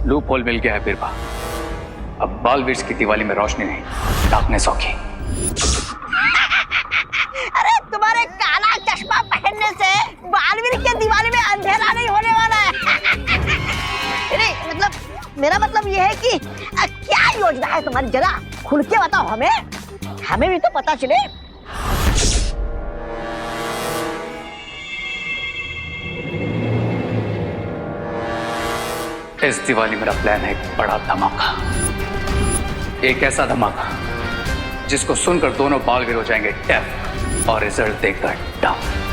Loop hole मिल गया है बिरबा। अब बालवीर की दिवाली में रोशनी नहीं, डार्कनेस होगी। अरे तुम्हारे काला चश्मा पहनने से बालवीर की दिवाली में अंधेरा नहीं होने वाला है। नहीं मतलब मेरा मतलब ये है कि क्या योजना है तुम्हारी, जरा खुल के बताओ हमें, हमें भी तो पता चले। इस दिवाली मेरा प्लान है एक बड़ा धमाका, एक ऐसा धमाका जिसको सुनकर दोनों बालवीर हो जाएंगे डेफ और रिजल्ट देखकर डम।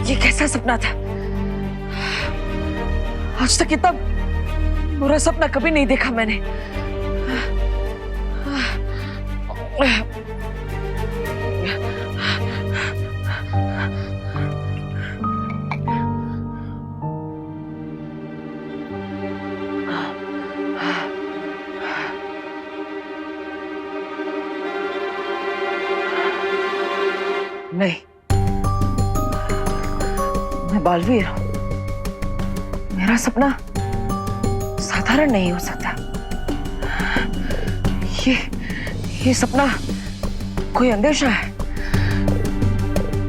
ये कैसा सपना था? आज तक इतना बुरा सपना कभी नहीं देखा मैंने। नहीं, मैं बालवीर हूं। मेरा सपना साधारण नहीं हो सकता। ये सपना कोई अंदेशा है।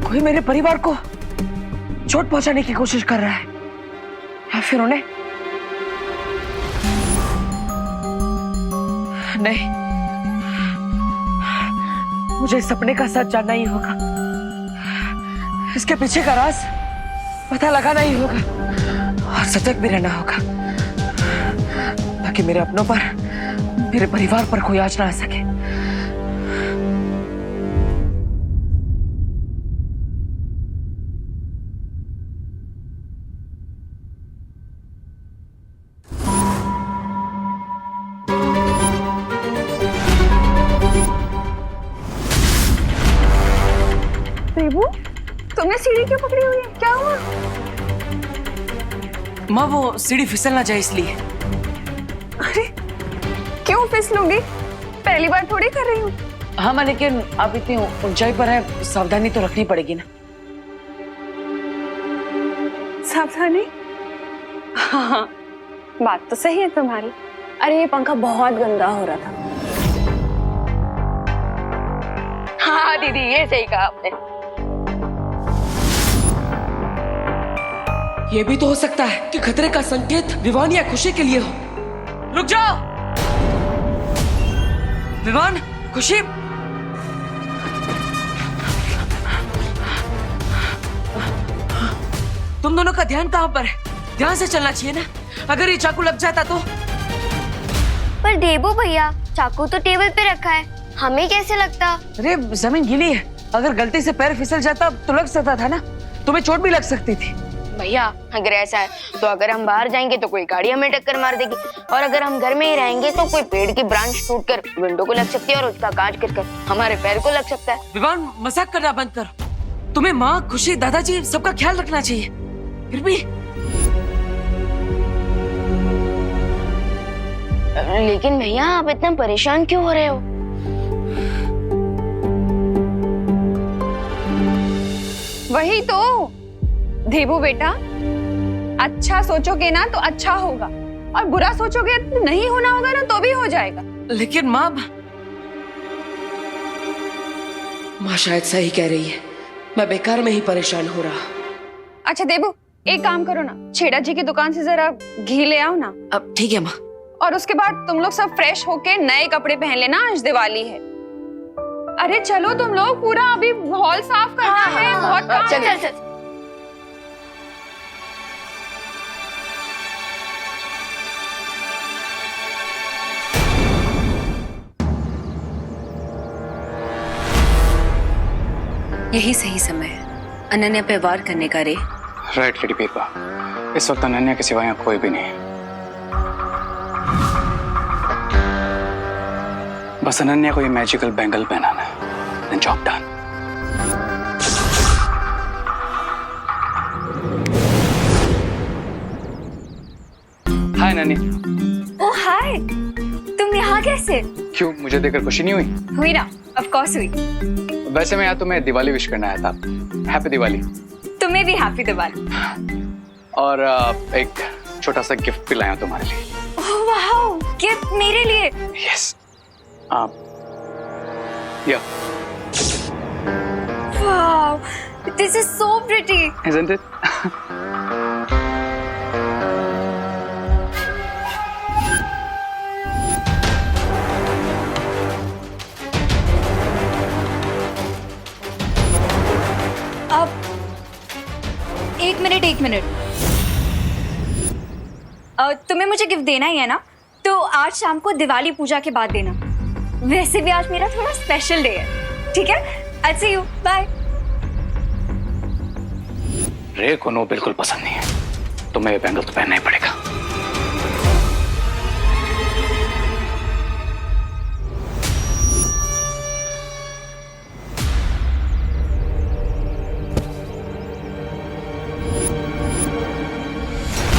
कोई मेरे परिवार को चोट पहुंचाने की कोशिश कर रहा है, या फिर उन्हें नहीं। मुझे इस सपने का सच जानना ही होगा। इसके पीछे का राज पता लगाना ही होगा और सतर्क भी रहना होगा, ताकि मेरे अपनों पर, मेरे परिवार पर कोई आंच ना आ सके। देवू, तुमने सीढ़ी क्यों पकड़ी हुई है? क्या हुआ? माँ वो सीढ़ी फिसल ना जाए इसलिए। अरे क्यों फिसलूंगी? पहली बार थोड़ी कर रही हूँ। हाँ माँ, लेकिन आप इतनी ऊंचाई पर है, सावधानी तो रखनी पड़ेगी ना। सावधानी? हाँ, बात तो सही है तुम्हारी। अरे ये पंखा बहुत गंदा हो रहा था। हाँ दीदी, ये सही कहा आपने। ये भी तो हो सकता है कि खतरे का संकेत विवान या खुशी के लिए हो। रुक जाओ विवान, खुशी। तुम दोनों का ध्यान कहाँ पर है? ध्यान से चलना चाहिए ना। अगर ये चाकू लग जाता तो? पर देबू भैया, चाकू तो टेबल पे रखा है, हमें कैसे लगता? अरे जमीन गीली है, अगर गलती से पैर फिसल जाता तो लग सकता था ना। तुम्हें चोट भी लग सकती थी। भैया अगर ऐसा है तो अगर हम बाहर जाएंगे तो कोई गाड़ी हमें टक्कर मार देगी, और अगर हम घर में ही रहेंगे तो कोई पेड़ की ब्रांच टूटकर विंडो को लग सकती है और उसका कांच गिरकर हमारे पैर को लग सकता है। विवान मजाक करना बंद करो। तुम्हें माँ, खुशी, दादाजी सबका ख्याल रखना चाहिए। फिर भी लेकिन भैया आप इतना परेशान क्यों हो रहे हो? वही तो देवू बेटा, अच्छा सोचोगे ना तो अच्छा होगा, और बुरा सोचोगे तो नहीं होना होगा ना तो भी हो जाएगा। लेकिन माँ शायद सही कह रही है। मैं बेकार में ही परेशान हो रहा। अच्छा देवू, एक काम करो ना, छेड़ा जी की दुकान से जरा घी ले आओ ना। अब ठीक है माँ। और उसके बाद तुम लोग सब फ्रेश होके नए कपड़े पहन लेना, आज दिवाली है। अरे चलो तुम लोग, पूरा अभी हॉल साफ करना है, बहुत काम चल है। चल चल। यही सही समय है अनन्या पे वार करने का रे। राइट लेडी पीपा, इस वक्त अनन्या के सिवा यहाँ कोई भी नहीं है। बस अनन्या को ये मैजिकल बैंगल पहनाना है। Job done. हाय नन्नी। ओह हाय, तुम यहाँ कैसे? क्यों, मुझे देखकर खुशी नहीं हुई? हुई ना, ऑफ कोर्स हुई। वैसे मैं यहाँ तुम्हें दिवाली विश करना आया था। हैप्पी दिवाली। तुम्हें भी हैप्पी दिवाली। और एक छोटा सा गिफ्ट भी लाया हूं तुम्हारे लिए। ओह वाओ, गिफ्ट मेरे लिए? यस। या wow, this is so pretty. Isn't it? अब एक मिनट तुम्हें मुझे गिफ्ट देना ही है ना, तो आज शाम को दिवाली पूजा के बाद देना। वैसे भी आज मेरा थोड़ा स्पेशल डे है, ठीक है? I'll see you, bye। रे को नो बिल्कुल पसंद नहीं है, तुम्हें ये बैंगल तो पहनना ही पड़ेगा।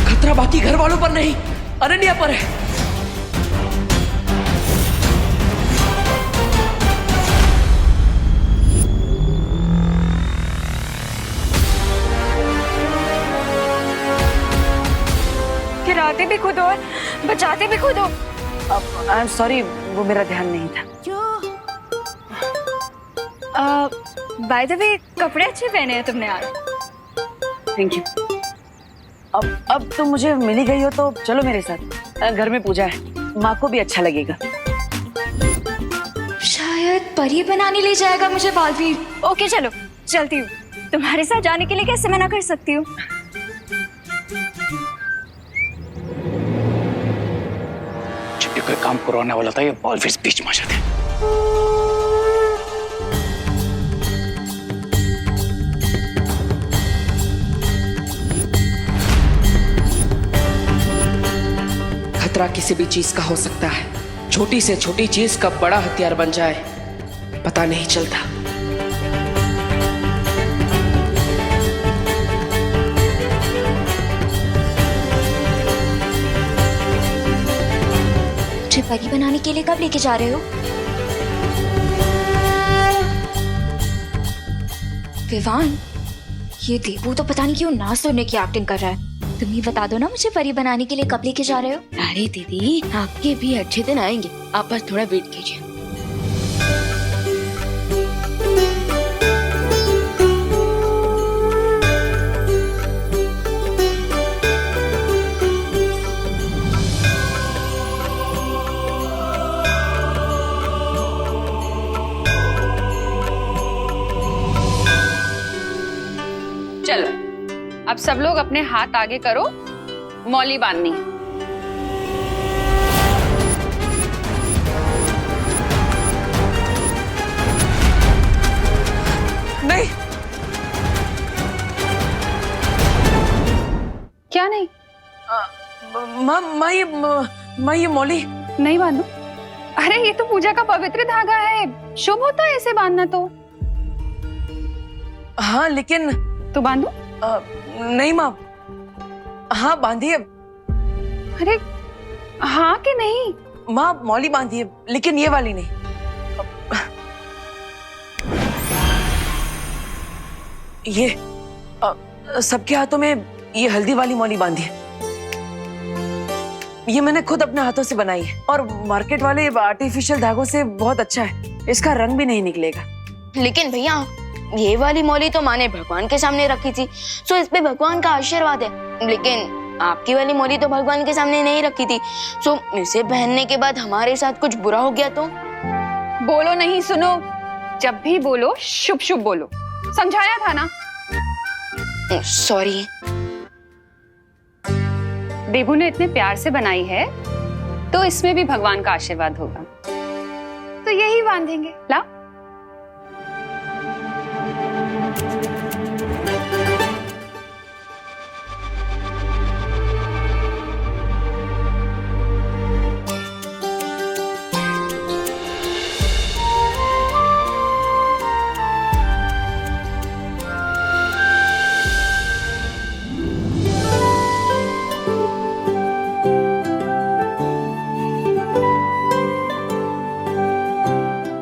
खतरा बाकी घर वालों पर नहीं, अनन्या पर है। गिराते भी खुद और बचाते भी खुद हो। आई एम सॉरी, वो मेरा ध्यान नहीं था। बाय द वे, कपड़े अच्छे पहने हैं तुमने आज। Thank you. अब तुम मुझे मिल ही गई हो तो चलो मेरे साथ, घर में पूजा है, माँ को भी अच्छा लगेगा। शायद परी बनाने ले जाएगा मुझे बालवीर। ओके चलो, चलती हूँ। तुम्हारे साथ जाने के लिए कैसे मना कर सकती हूँ? जब भी कोई काम करवाने वाला था, ये बॉल फिर बीच में आ जाते। खतरा किसी भी चीज का हो सकता है, छोटी से छोटी चीज कब बड़ा हथियार बन जाए पता नहीं चलता। परी बनाने के लिए कब लेके जा रहे हो? विवान, ये देवू तो पता नहीं क्यों ना सुनने की एक्टिंग कर रहा है। तुम ही बता दो ना मुझे परी बनाने के लिए कब लेके जा रहे हो? अरे दीदी, आपके भी अच्छे दिन आएंगे, आप बस थोड़ा वेट कीजिए। चलो, अब सब लोग अपने हाथ आगे करो, मौली बांधनी है। नहीं, क्या नहीं? माँ ये मौली। नहीं बांधो? अरे ये तो पूजा का पवित्र धागा है, शुभ होता है इसे बांधना तो। हाँ लेकिन तो बांधो। नहीं माँ, हाँ बांधिए। अरे हाँ कि नहीं? माँ मौली बांधिए, लेकिन ये वाली नहीं। ये सबके हाथों में ये हल्दी वाली मौली बांधिए। ये मैंने खुद अपने हाथों से बनाई है और मार्केट वाले आर्टिफिशियल धागों से बहुत अच्छा है, इसका रंग भी नहीं निकलेगा। लेकिन भैया, ये वाली मौली तो माँ ने भगवान के सामने रखी थी, सो इस पे भगवान का आशीर्वाद है। लेकिन आपकी वाली मौली तो भगवान के सामने नहीं रखी थी, सो इसे पहनने के बाद हमारे साथ कुछ बुरा हो गया तो? बोलो नहीं, सुनो। जब भी बोलो शुभ शुभ बोलो, समझाया था ना। सॉरी। देवू ने इतने प्यार से बनाई है तो इसमें भी भगवान का आशीर्वाद होगा, तो यही बांधेंगे। ला।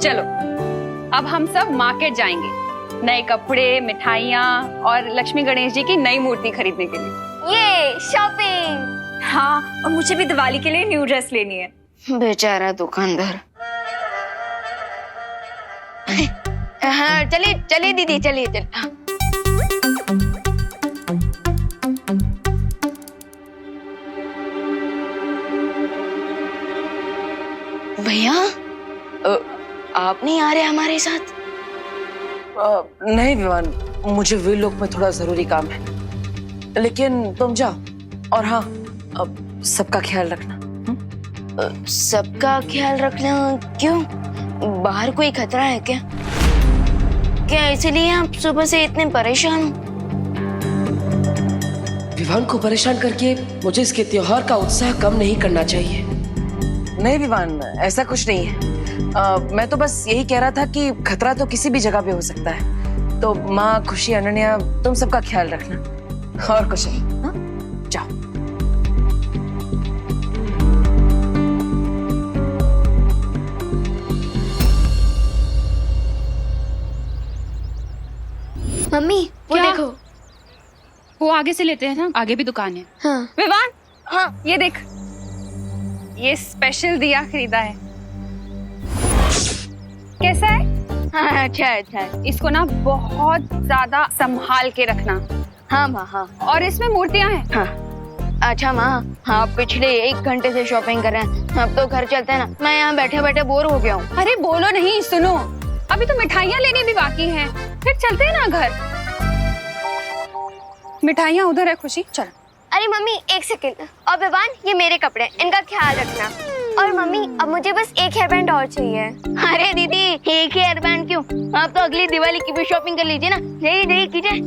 चलो, अब हम सब मार्केट जाएंगे, नए कपड़े, मिठाइयाँ और लक्ष्मी गणेश जी की नई मूर्ति खरीदने के लिए। ये शॉपिंग। हाँ, और मुझे भी दिवाली के लिए न्यू ड्रेस लेनी है। बेचारा दुकानदार। हाँ चलिए चलिए दीदी, चलिए चलिए। भैया, आप नहीं आ रहे हमारे साथ? नहीं विवान, मुझे वे लोग में थोड़ा जरूरी काम है, लेकिन तुम जाओ। और हाँ, सबका ख्याल रखना। सबका ख्याल रखना क्यों? बाहर कोई खतरा है क्या? क्या इसीलिए आप सुबह से इतने परेशान हो? विवान को परेशान करके मुझे इसके त्योहार का उत्साह कम नहीं करना चाहिए। नहीं विवान, ऐसा कुछ नहीं है। मैं तो बस यही कह रहा था कि खतरा तो किसी भी जगह पे हो सकता है। तो माँ, खुशी, अनन्या, तुम सबका ख्याल रखना और कुछ नहीं। हाँ? जाओ। मम्मी वो क्या? देखो। वो आगे से लेते हैं ना, आगे भी दुकान है। हाँ। विवान, हाँ ये देख, ये स्पेशल दिया खरीदा है। कैसा है? हाँ, अच्छा अच्छा। इसको ना बहुत ज्यादा संभाल के रखना। हाँ माँ, हाँ। और इसमें मूर्तियां हैं। हाँ अच्छा माँ, हाँ पिछले 1 घंटे से शॉपिंग कर रहे हैं, अब तो घर चलते हैं ना। मैं यहाँ बैठे बैठे बोर हो गया हूँ। अरे बोलो नहीं, सुनो, अभी तो मिठाइयाँ लेनी भी बाकी हैं, फिर चलते हैं ना घर। मिठाइयाँ उधर है खुशी, चल। अरे मम्मी 1 सेकंड। और विवान, ये मेरे कपड़े, इनका ख्याल रखना। और मम्मी, अब मुझे बस 1 हेयर बैंड और चाहिए। अरे दीदी, 1 हेयर बैंड क्यों? आप तो अगली दिवाली की भी शॉपिंग कर लीजिए ना। यही कीजिए।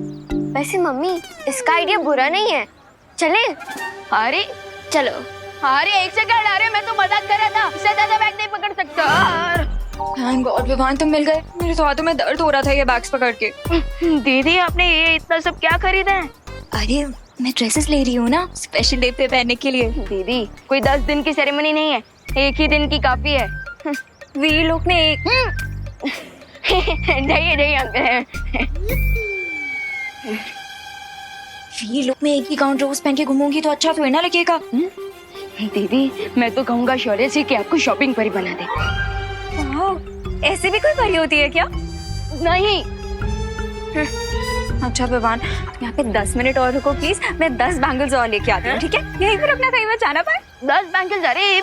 वैसे मम्मी, इसका आइडिया बुरा नहीं है, चले? अरे चलो। अरे 1 सेकंड, अरे मैं तो मजाक कर रहा था, इससे ज्यादा बैग नहीं पकड़ सकता। थैंक गॉड विवान तुम मिल गए, मेरे तो हाथों में दर्द हो रहा था ये बैग्स पकड़ के। दीदी, आपने ये इतना सब क्या खरीदा है? अरे मैं ड्रेसेस ले रही हूँ ना, स्पेशल डे पे पहनने के लिए। दीदी, कोई 10 दिन की सेरेमनी नहीं है, एक ही दिन की काफी है। वीर लोग ने एक जाइए अंकल। वीर लोग में एक ही गाउन रोज पहन के घूमूंगी तो अच्छा थोड़ी ना लगेगा। दीदी मैं तो कहूँगा शौर्य से कि आपको शॉपिंग परी बना दे। वाह, ऐसे भी कोई परी होती है क्या? नहीं। अच्छा विवान, यहाँ पे 10 मिनट और रुको प्लीज, मैं 10 बैंगल्स और लेके आती हूँ, ठीक है? यहीं पर अपना कहीं मत जाना पाए। 10 बैंगल्स? अरे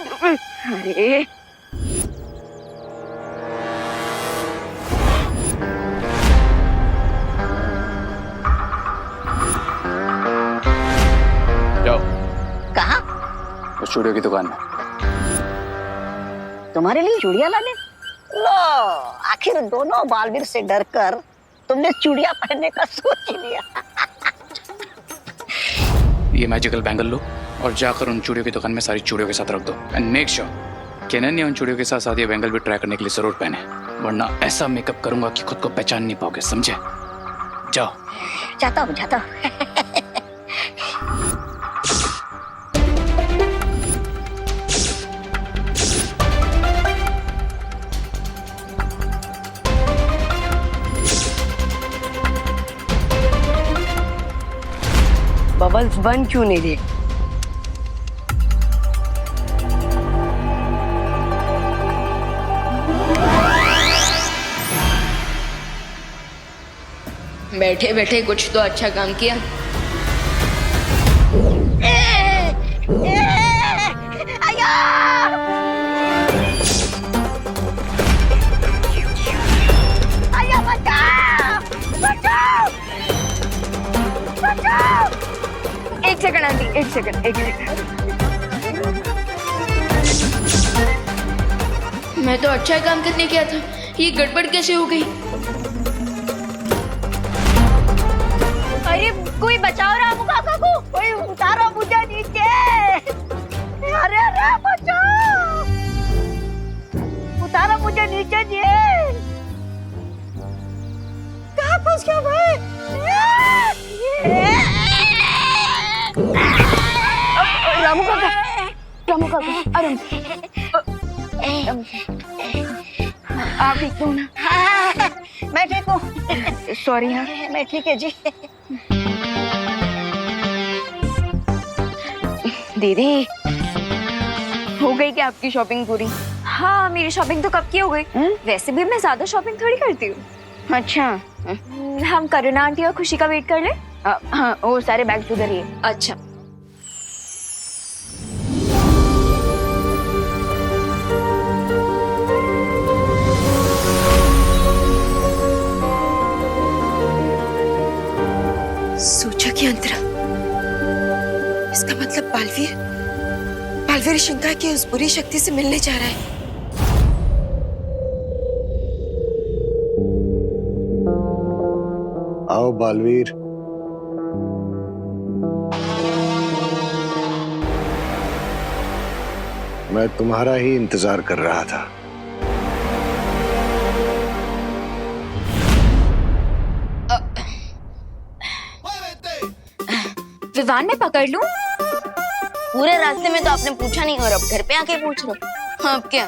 जाओ कहा? उस स्टूडियो की दुकान में। तुम्हारे लिए चूड़िया लाने? लो, आखिर दोनों बालवीर से डरकर तुमने चूड़िया पहनने का सोच ही लिया। ये मैजिकल बैंगल लो और जाकर उन चूड़ियों की दुकान में सारी चूड़ियों के साथ रख दो एंड मेक श्योर केनन ने उन चूड़ियों के साथ साथ ये बैंगल भी ट्राई करने के लिए जरूर पहने, वरना ऐसा मेकअप करूंगा कि खुद को पहचान नहीं पाओगे, समझे? जाओ। जाता हूँ। बबल्स बन क्यों नहीं रहे? बैठे बैठे कुछ तो अच्छा काम किया। एक सेकंड आंटी, एक सेकंड। मैं तो अच्छा काम करने गया था, ये गड़बड़ कैसे हो गई? अरे कोई बचाओ रामू काका को, कोई उतारो मुझे नीचे। अरे बचाओ, उतारो मुझे नीचे जी। कहाँ फंस गया भाई? रामू काका, आराम। आप ठीक हो ना? मैं ठीक हूँ। सॉरी यार। मैं ठीक है जी। दीदी हो गई क्या आपकी शॉपिंग पूरी? हाँ, मेरी शॉपिंग तो कब की हो गई। वैसे भी मैं ज्यादा शॉपिंग थोड़ी करती हूँ। अच्छा, हम करुणा आंटी और खुशी का वेट कर ले। हाँ, वो सारे बैग्स उधर ही है। अच्छा। सोचा कि अंतरा, इसका मतलब बालवीर शिंका की उस बुरी शक्ति से मिलने जा रहा है। आओ बालवीर। मैं तुम्हारा ही इंतजार कर रहा था। विवान में पकड़ लूं? पूरे रास्ते में तो आपने पूछा नहीं और अब घर पे आके पूछ रहे हो। अब क्या?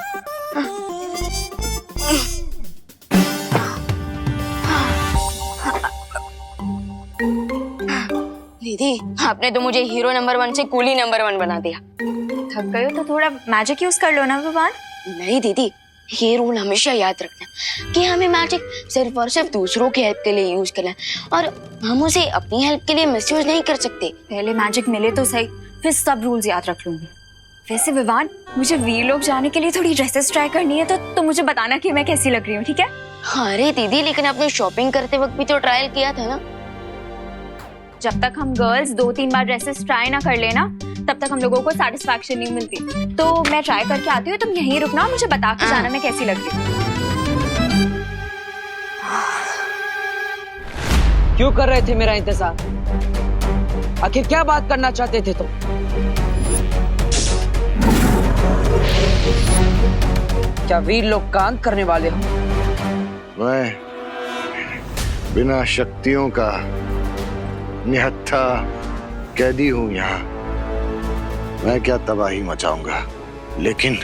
दीदी आपने तो मुझे हीरो नंबर 1 से कूली नंबर 1 बना दिया। थक गए हो तो थोड़ा मैजिक यूज कर लो ना विवान। नहीं दीदी, ये रूल हमेशा याद रखना कि हमें मैजिक सिर्फ और सिर्फ दूसरों की हेल्प के लिए यूज करना है और हम उसे अपनी हेल्प के लिए मिसयूज नहीं कर सकते। पहले मैजिक मिले तो सही, फिर सब रूल्स याद रख लूंगी। वैसे विवान, मुझे वीर लोग जाने के लिए थोड़ी ड्रेसेस ट्राई करनी है तो मुझे बताना कि मैं कैसी लग रही हूँ, ठीक है? अरे दीदी, लेकिन आपने शॉपिंग करते वक्त भी तो ट्रायल किया था ना। जब तक हम गर्ल्स 2-3 बार ड्रेसेस ट्राई ना कर लेना, तब तक हम लोगों को सेटिस्फैक्शन नहीं मिलती। तो मैं ट्राई करके आती हूँ, तुम यहीं रुकना, मुझे बता के जाना मैं कैसी लग रही हूँ। क्यों कर रहे थे मेरा इंतजार? आखिर क्या बात करना चाहते थे तुम? क्या वीर लोग का अंत करने वाले हो? मैं बिना शक्तियों का निहत्था कैदी हूं यहाँ। मैं क्या तबाही मचाऊंगा, लेकिन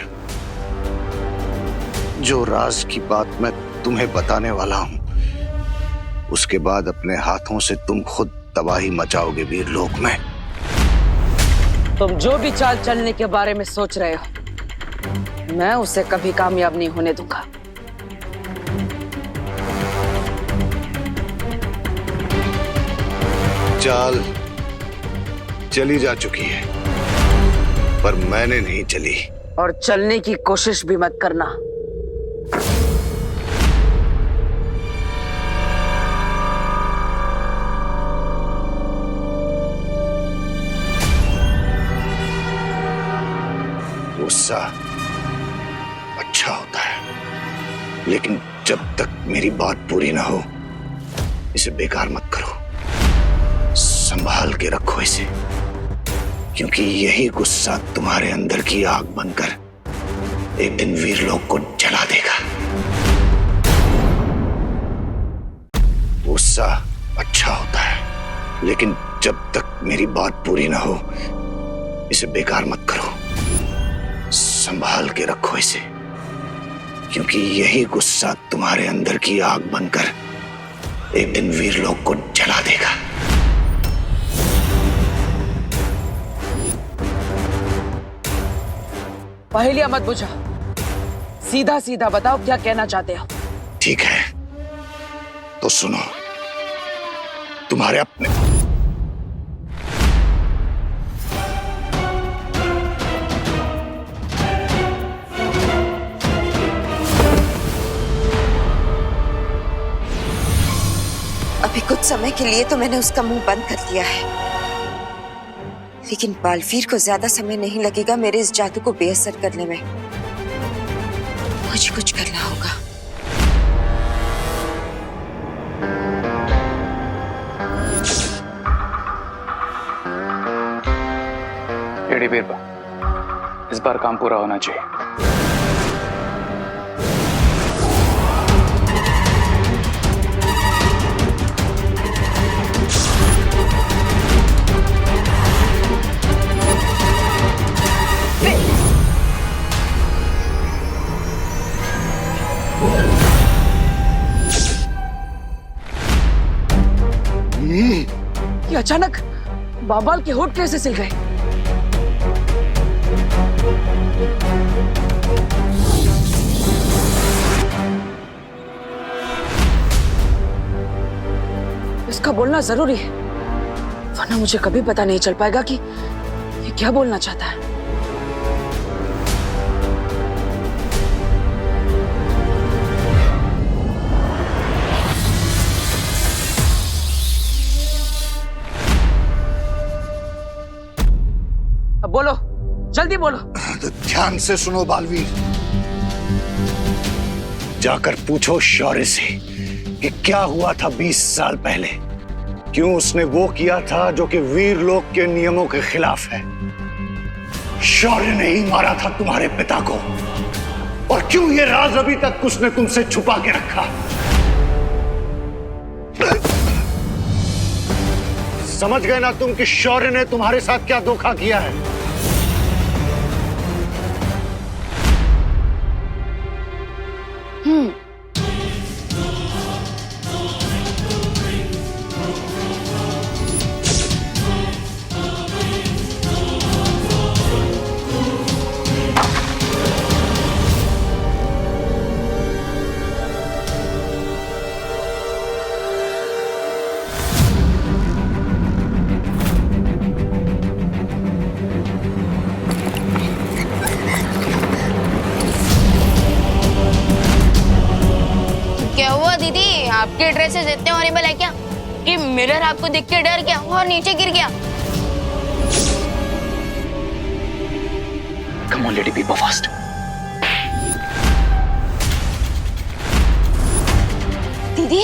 जो राज की बात मैं तुम्हें बताने वाला हूं, उसके बाद अपने हाथों से तुम खुद तबाही मचाओगे वीरलोक में। तुम जो भी चाल चलने के बारे में सोच रहे हो, मैं उसे कभी कामयाब नहीं होने दूंगा। चाल चली जा चुकी है, पर मैंने नहीं चली। और चलने की कोशिश भी मत करना। गुस्सा अच्छा होता है, लेकिन जब तक मेरी बात पूरी ना हो, इसे बेकार मत करो। संभाल के रखो इसे, क्योंकि यही गुस्सा तुम्हारे अंदर की आग बनकर एक दिन वीरलोक को जला देगा। गुस्सा अच्छा होता है, लेकिन जब तक मेरी बात पूरी ना हो, इसे बेकार मत करो। संभाल के रखो इसे, क्योंकि यही गुस्सा तुम्हारे अंदर की आग बनकर एक दिन वीरलोक को जला देगा। पहेलियां मत बुझा, सीधा सीधा बताओ क्या कहना चाहते हो। ठीक है, तो सुनो। तुम्हारे अपने अभी कुछ समय के लिए तो मैंने उसका मुंह बंद कर दिया है, लेकिन बालवीर को ज्यादा समय नहीं लगेगा मेरे इस जादू को बेअसर करने में। मुझे कुछ करना होगा। एडी बीरबा, इस बार काम पूरा होना चाहिए। ये अचानक बाबाल के होठ कैसे सिल गए? इसका बोलना जरूरी है, वरना मुझे कभी पता नहीं चल पाएगा कि ये क्या बोलना चाहता है। अब बोलो, जल्दी बोलो। तो ध्यान से सुनो बालवीर, जाकर पूछो शौर्य से कि क्या हुआ था 20 साल पहले। क्यों उसने वो किया था जो कि वीरलोक के नियमों के खिलाफ है। शौर्य ने ही मारा था तुम्हारे पिता को, और क्यों ये राज अभी तक उसने तुमसे छुपा के रखा। समझ गए ना तुम कि शौर्य ने तुम्हारे साथ क्या धोखा किया है। क्या हुआ दीदी, आपके ड्रेसेस इतने हॉरिबल है क्या कि मिरर आपको देख के डर गया और नीचे गिर गया? Come on, lady, be fast. दीदी,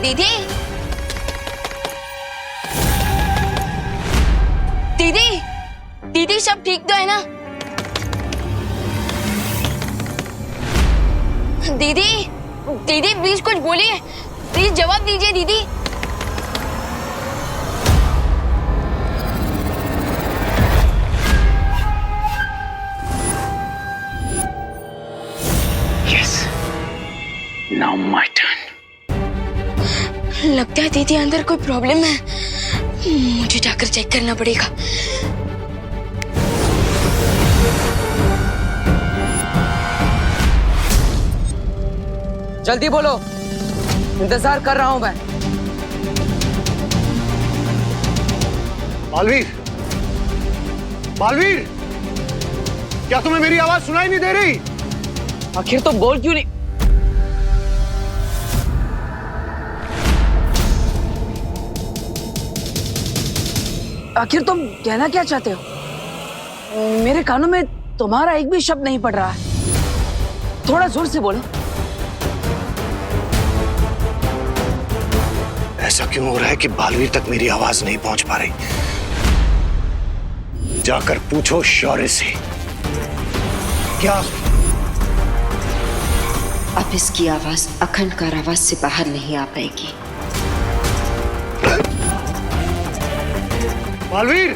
दीदी, दीदी, दीदी सब ठीक तो है ना? दीदी, दीदी प्लीज कुछ बोलिए, प्लीज जवाब दीजिए दीदी। Now my turn. लगता है दीदी अंदर कोई प्रॉब्लम है, मुझे जाकर चेक करना पड़ेगा। जल्दी बोलो, इंतजार कर रहा हूं मैं। बालवीर, बालवीर, क्या तुम्हें मेरी आवाज सुनाई नहीं दे रही? आखिर तुम बोल क्यों नहीं? आखिर तुम कहना क्या चाहते हो? मेरे कानों में तुम्हारा एक भी शब्द नहीं पड़ रहा है। थोड़ा जोर से बोलो। ऐसा क्यों हो रहा है कि बालवीर तक मेरी आवाज नहीं पहुंच पा रही? जाकर पूछो शौर्य से। क्या? अब इसकी आवाज अखंड कारावास से बाहर नहीं आ पाएगी। बालवीर,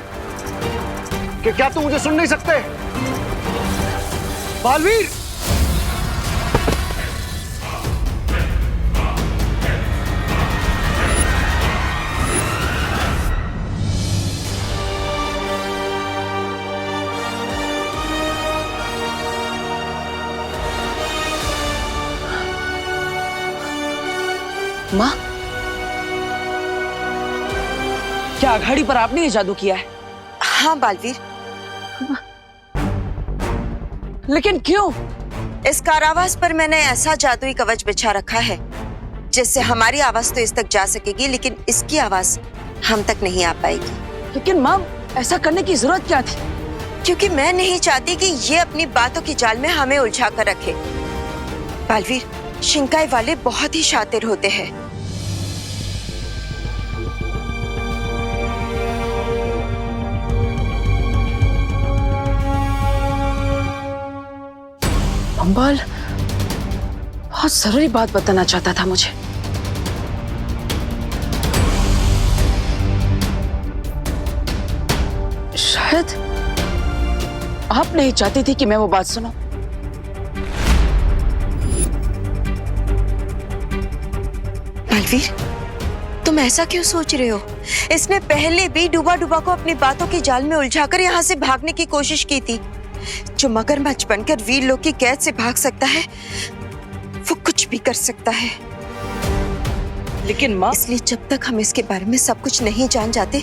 क्या तुम मुझे सुन नहीं सकते? बालवीर! माँ, क्या अघाड़ी पर आपने ये जादू किया है? हाँ बालवीर, लेकिन क्यों? इस कारावास पर मैंने ऐसा जादुई कवच बिछा रखा है जिससे हमारी आवाज तो इस तक जा सकेगी, लेकिन इसकी आवाज हम तक नहीं आ पाएगी। लेकिन माँ, ऐसा करने की जरूरत क्या थी? क्योंकि मैं नहीं चाहती कि ये अपनी बातों की जाल में हमें उलझा कर रखे। बालवीर, शिंकाई वाले बहुत ही शातिर होते हैं। अंबाल बहुत जरूरी बात बताना चाहता था मुझे। शायद आप नहीं चाहती थी कि मैं वो बात सुनूं। बालवीर, तुम ऐसा क्यों सोच रहे हो? इसने पहले भी डूबा डूबा को अपनी बातों की जाल में उलझाकर यहाँ से भागने की कोशिश की थी। जो मगरमच्छ बनकर वीर लोग की कैद से भाग सकता है, वो कुछ भी कर सकता है। लेकिन माँ, इसलिए जब तक हम इसके बारे में सब कुछ नहीं जान जाते,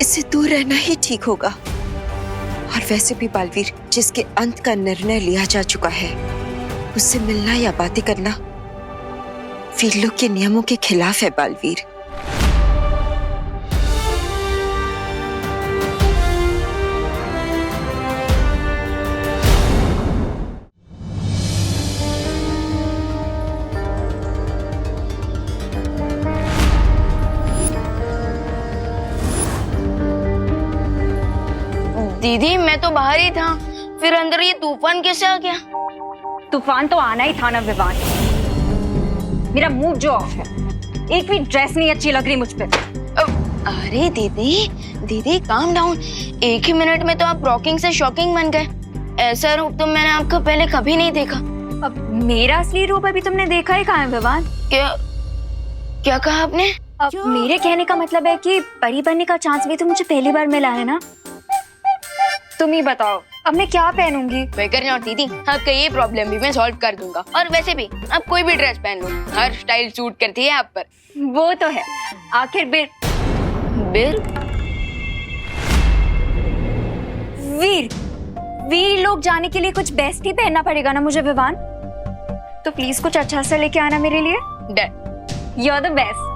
इससे दूर रहना ही ठीक होगा। और वैसे भी बालवीर, जिसके अंत का निर्णय लिया जा चुका है, उससे मिलना या बातें करना वीर लोग के नियमों के खिलाफ है। बालवीर, दीदी मैं तो बाहर ही था, फिर अंदर ये तूफान कैसे आ गया? तूफान तो आना ही था ना विवान। मेरा मूड जो ऑफ है, एक भी ड्रेस नहीं अच्छी लग रही मुझ पे। अरे दीदी, दीदी काम डाउन। एक ही मिनट में तो आप रॉकिंग से शॉकिंग बन गए। ऐसा रूप तो मैंने आपका पहले कभी नहीं देखा। अब मेरा असली रूप अभी तुमने देखा ही कहाँ है विवान? क्या क्या कहा आपने? अब मेरे कहने का मतलब है कि परी बनने का चांस भी तो मुझे पहली बार मिला है ना। तुम ही बताओ अब मैं क्या पहनूंगी? फिकर नहीं और दीदी, आपका ये प्रॉब्लम भी मैं सॉल्व कर दूंगा। और वैसे भी आप कोई भी ड्रेस पहन लो, हर स्टाइल सूट करती है आप पर। वो तो है, आखिर बिल वीर वीर लोग जाने के लिए कुछ बेस्ट ही पहनना पड़ेगा ना मुझे विवान। तो प्लीज कुछ अच्छा सा लेके आना मेरे लिए। Done. You are the best.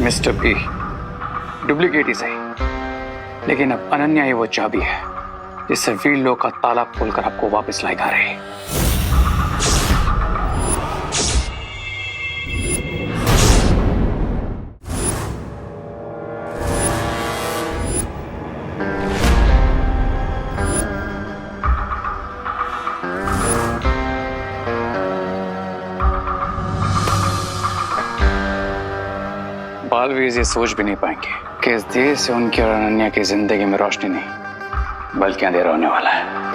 Mister B duplicate ही सही, लेकिन अब अनन्या ही वो चाबी है जिससे वीर लोग का ताला खोलकर आपको वापस लाएगा रे। बालवीर ये सोच भी नहीं पाएंगे कि इस देर से उनकी और अनन्या की जिंदगी में रोशनी नहीं बल्कि अंधेरा होने वाला है।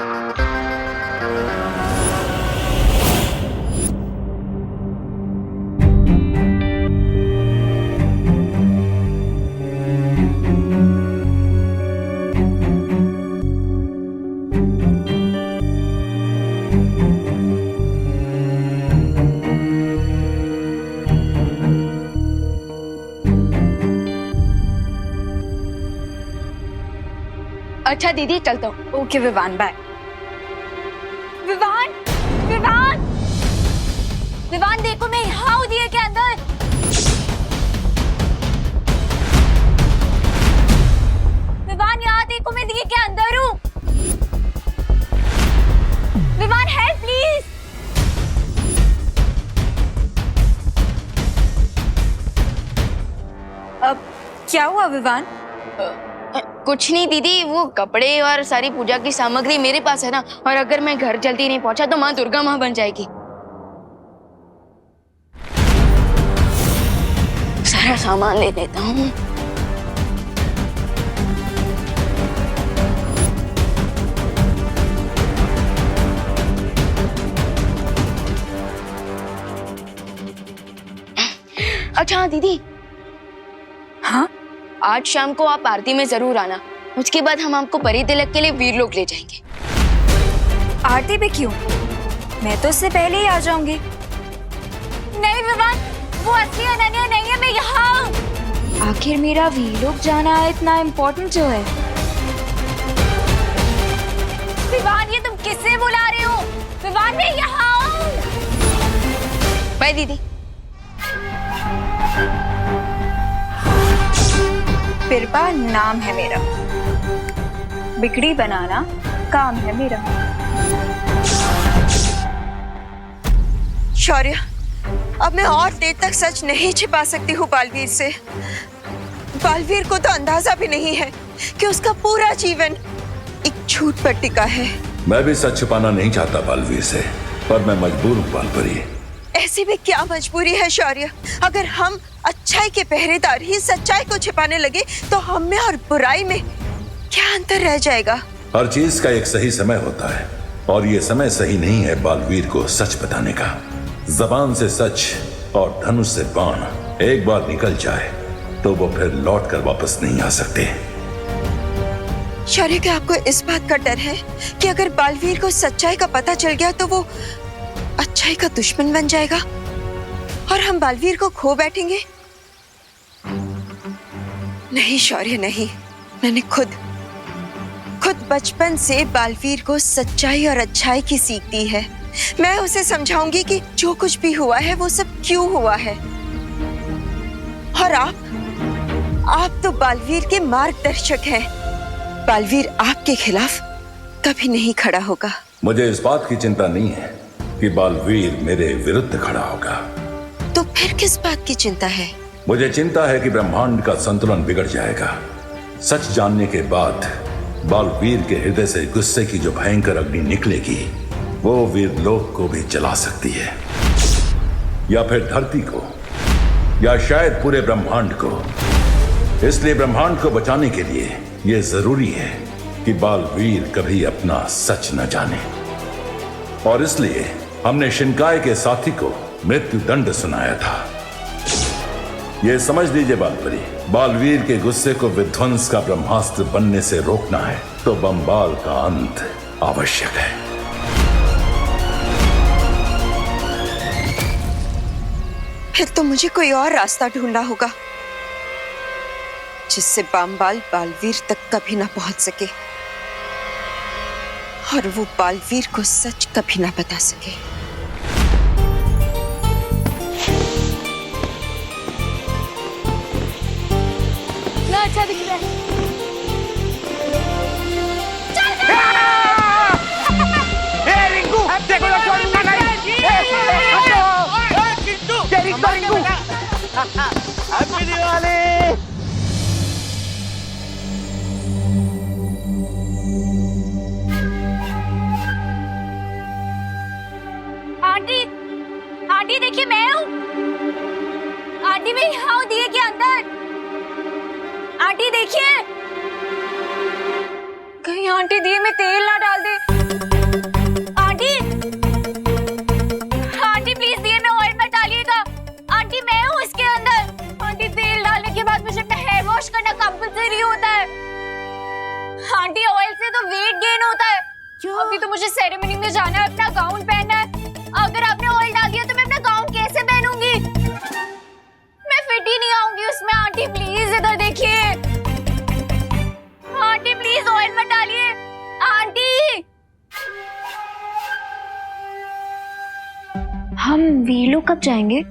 अच्छा दीदी चलता हूँ। Okay Vivaan, bye. विवान, विवान, विवान देखो मैं यहाँ हूँ दिए के अंदर। विवान यहाँ देखो मैं दिए के अंदर हूँ। Vivaan help please. अब क्या हुआ विवान? कुछ नहीं दीदी, वो कपड़े और सारी पूजा की सामग्री मेरे पास है ना, और अगर मैं घर जल्दी नहीं पहुंचा तो माँ दुर्गा माँ बन जाएगी। सारा सामान ले लेता हूँ। अच्छा हाँ दीदी। हाँ, आज शाम को आप आरती में जरूर आना। उसके बाद हम आपको परी तिलक के लिए वीरलोक ले जाएंगे। आरती पे क्यों? मैं तो उससे पहले ही आ जाऊंगी। नहीं विवान, वो असली अनन्या नहीं है, मैं यहाँ हूँ। आखिर मेरा वीरलोक जाना इतना इम्पोर्टेंट जो है? विवान ये तुम किससे बुला रहे हो? विवान मैं यहाँ हूँ। बाय दीदी। बिरबा नाम है मेरा, बिगड़ी बनाना काम है मेरा। शौर्य, अब मैं और देर तक सच नहीं छिपा सकती हूँ बालवीर से। बालवीर को तो अंदाजा भी नहीं है कि उसका पूरा जीवन एक झूठ पर टिका है। मैं भी सच छिपाना नहीं चाहता बालवीर से, पर मैं मजबूर हूँ बालपरी। ऐसी भी क्या मजबूरी है शौर्य? अगर हम अच्छाई के पहरेदार ही सच्चाई को छिपाने लगे तो हम में और बुराई में क्या अंतर रह जाएगा? हर चीज का एक सही समय होता है, और ये समय सही नहीं है बालवीर को सच बताने का। जबान से सच और धनुष से बाण एक बार निकल जाए तो वो फिर लौट कर वापस नहीं आ सकते। शौर्य, क्या आपको इस बात का डर है कि अगर बालवीर को सच्चाई का पता चल गया तो वो अच्छाई का दुश्मन बन जाएगा और हम बालवीर को खो बैठेंगे? नहीं शौर्य, नहीं। मैंने खुद बचपन से बालवीर को सच्चाई और अच्छाई की सीख दी है। मैं उसे समझाऊंगी कि जो कुछ भी हुआ है वो सब क्यों हुआ है। और आप तो बालवीर के मार्गदर्शक हैं। बालवीर आपके खिलाफ कभी नहीं खड़ा होगा। मुझे इस बात की चिंता नहीं है कि बालवीर मेरे विरुद्ध खड़ा होगा। तो फिर किस बात की चिंता है? मुझे चिंता है कि ब्रह्मांड का संतुलन बिगड़ जाएगा। सच जानने के बाद बालवीर के हृदय से गुस्से की जो भयंकर अग्नि निकलेगी वो वीरलोक को भी जला सकती है, या फिर धरती को, या शायद पूरे ब्रह्मांड को। इसलिए ब्रह्मांड को बचाने के लिए यह जरूरी है कि बालवीर कभी अपना सच न जाने। और इसलिए हमने शिनकाय के साथी को मृत्यु दंड सुनाया था। यह समझ लीजिए बालपरी, बालवीर के गुस्से को विध्वंस का ब्रह्मास्त्र बनने से रोकना है तो बम्बाल का अंत आवश्यक है। फिर तो मुझे कोई और रास्ता ढूंढना होगा जिससे बम्बाल बालवीर तक कभी ना पहुंच सके और वो बालवीर को सच कभी ना बता सके। कितना अच्छा दिख रहा है। आंटी, आंटी देखिए मैं हूँ। आंटी मैं यहाँ हूँ दिए के अंदर। आंटी देखिए, कहीं आंटी दिए में तेल ना डाल दे। आंटी, आंटी प्लीज दिए में ऑयल मत डालिएगा। आंटी मैं हूँ इसके अंदर। आंटी तेल डालने के बाद मुझे अपना हेयर वॉश करना कंपल्सरी होता है। आंटी ऑयल से तो वेट गेन होता है। अभी तो मुझे सेरेमनी में जाना है, अपना गाउन पहनना है। अगर आपने ऑयल डाल दिया तो मैं अपना गाउन कैसे पहनूंगी? मैं फिट ही नहीं आऊंगी उसमें। आंटी प्लीज इधर देखिए। आंटी प्लीज ऑयल मत डालिए। आंटी, हम वीलो कब जाएंगे?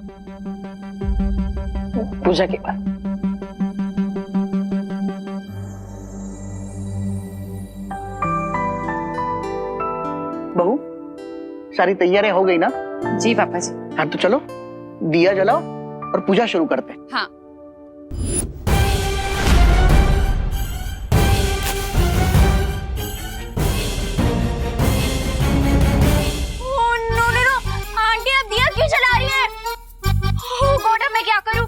पूजा के बाद। बहू, सारी तैयारियां हो गई ना? जी पापा जी। हाँ तो चलो दिया जलाओ और पूजा शुरू करते हैं। हाँ। नो, आंटी अब दिया क्यों जला रही है? ओह गॉड, मैं क्या करूं?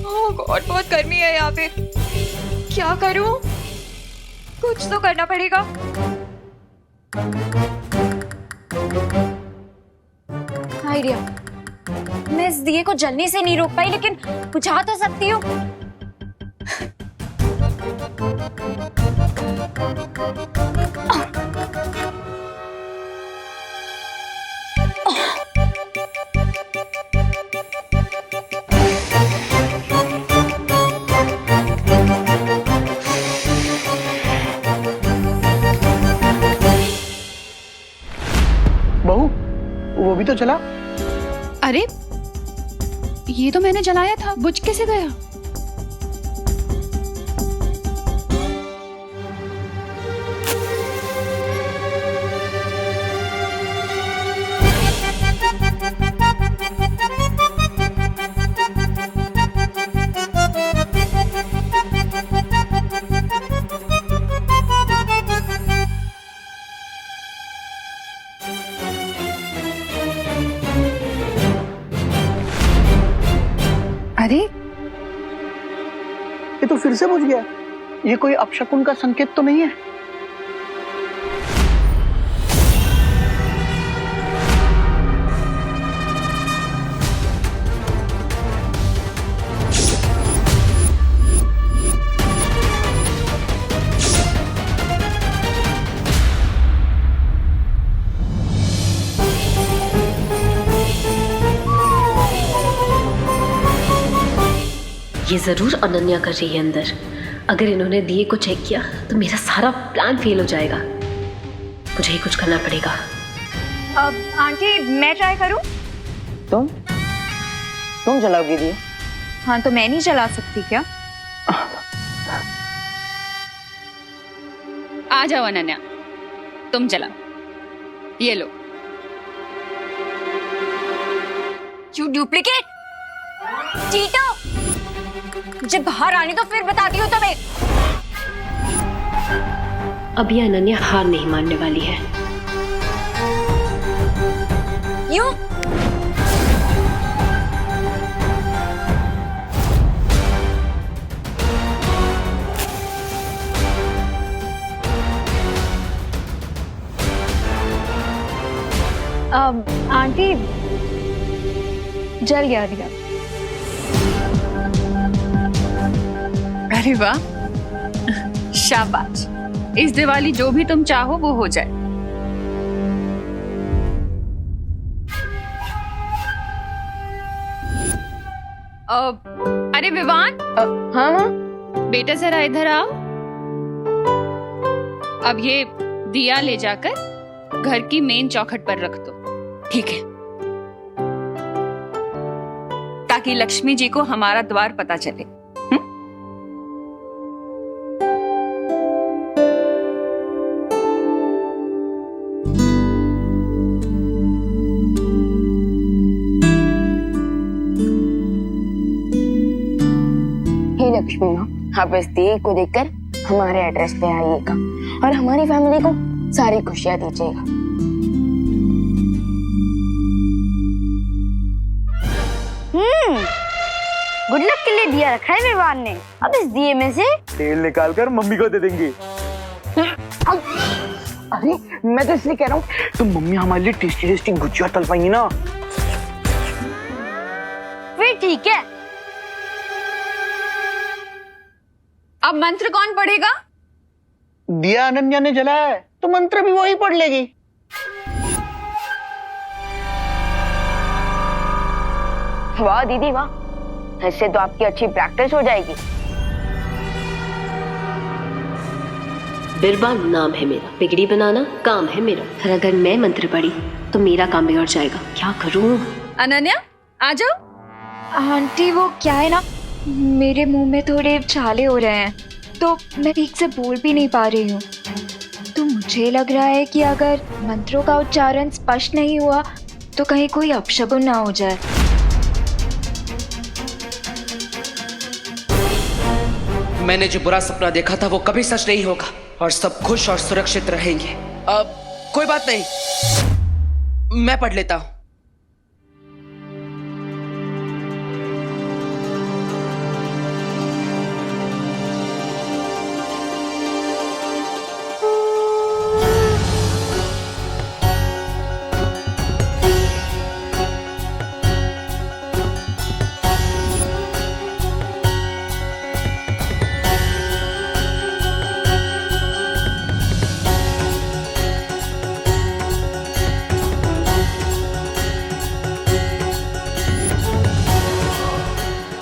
ओह गॉड, बहुत गर्मी है यहाँ पे। क्या करूं? कुछ तो करना पड़ेगा। आइडिया, मैं इस दिए को जलने से नहीं रोक पाई, लेकिन बुझा तो सकती हूँ। बहू, वो भी तो चला। अरे ये तो मैंने जलाया था, बुझ कैसे गया? अरे ये तो फिर से बुझ गया। ये कोई अपशकुन का संकेत तो नहीं है? ये जरूर अनन्या कर रही है अंदर। अगर इन्होंने दिए को चेक किया तो मेरा सारा प्लान फेल हो जाएगा। मुझे ही कुछ करना पड़ेगा। अब आंटी मैं ट्राई करूं? तुम जलाओगी दिए? हाँ तो मैं नहीं जला सकती क्या? आ जाओ अनन्या, तुम जलाओ। ये लो। You duplicate चीटो! मुझे बाहर आने तो फिर बताती हूँ तुम्हें। अब ये अनन्या हार नहीं मानने वाली है। यूं? आंटी जल गया दिया। अरे वाह, शाबाश। इस दिवाली जो भी तुम चाहो वो हो जाए। अरे विवान। हाँ हाँ। बेटा जरा इधर आओ। अब ये दिया ले जाकर घर की मेन चौखट पर रख दो। ठीक है, ताकि लक्ष्मी जी को हमारा द्वार पता चले। हे लक्ष्मी माँ, आप इस दिए को देखकर हमारे एड्रेस पे आइएगा और हमारी फैमिली को सारी खुशियां दीजिएगा। गुड लक के लिए दिया रखा है विवान ने। अब इस दिए में से तेल निकाल कर मम्मी को दे देंगे। अरे मैं तो इसलिए कह रहा हूँ, तो मम्मी हमारे लिए टेस्टी टेस्टी गुजिया तल पाएंगी ना। फिर ठीक है। अब मंत्र कौन पढ़ेगा? दिया अनन्या ने जलाया है तो मंत्र भी वही पढ़ लेगी। वाह दीदी वाह, इससे तो आपकी अच्छी प्रैक्टिस हो जाएगी। बिरबान नाम है मेरा, बिगड़ी बनाना काम है मेरा। और अगर मैं मंत्र पढ़ी तो मेरा काम बिगड़ जाएगा। क्या करूं? अनन्या आ जाओ। आंटी वो क्या है ना, मेरे मुंह में थोड़े छाले हो रहे हैं तो मैं ठीक से बोल भी नहीं पा रही हूँ। तो मुझे लग रहा है कि अगर मंत्रों का उच्चारण स्पष्ट नहीं हुआ तो कहीं कोई अपशगुन ना हो जाए। मैंने जो बुरा सपना देखा था वो कभी सच नहीं होगा और सब खुश और सुरक्षित रहेंगे। अब कोई बात नहीं, मैं पढ़ लेता हूँ।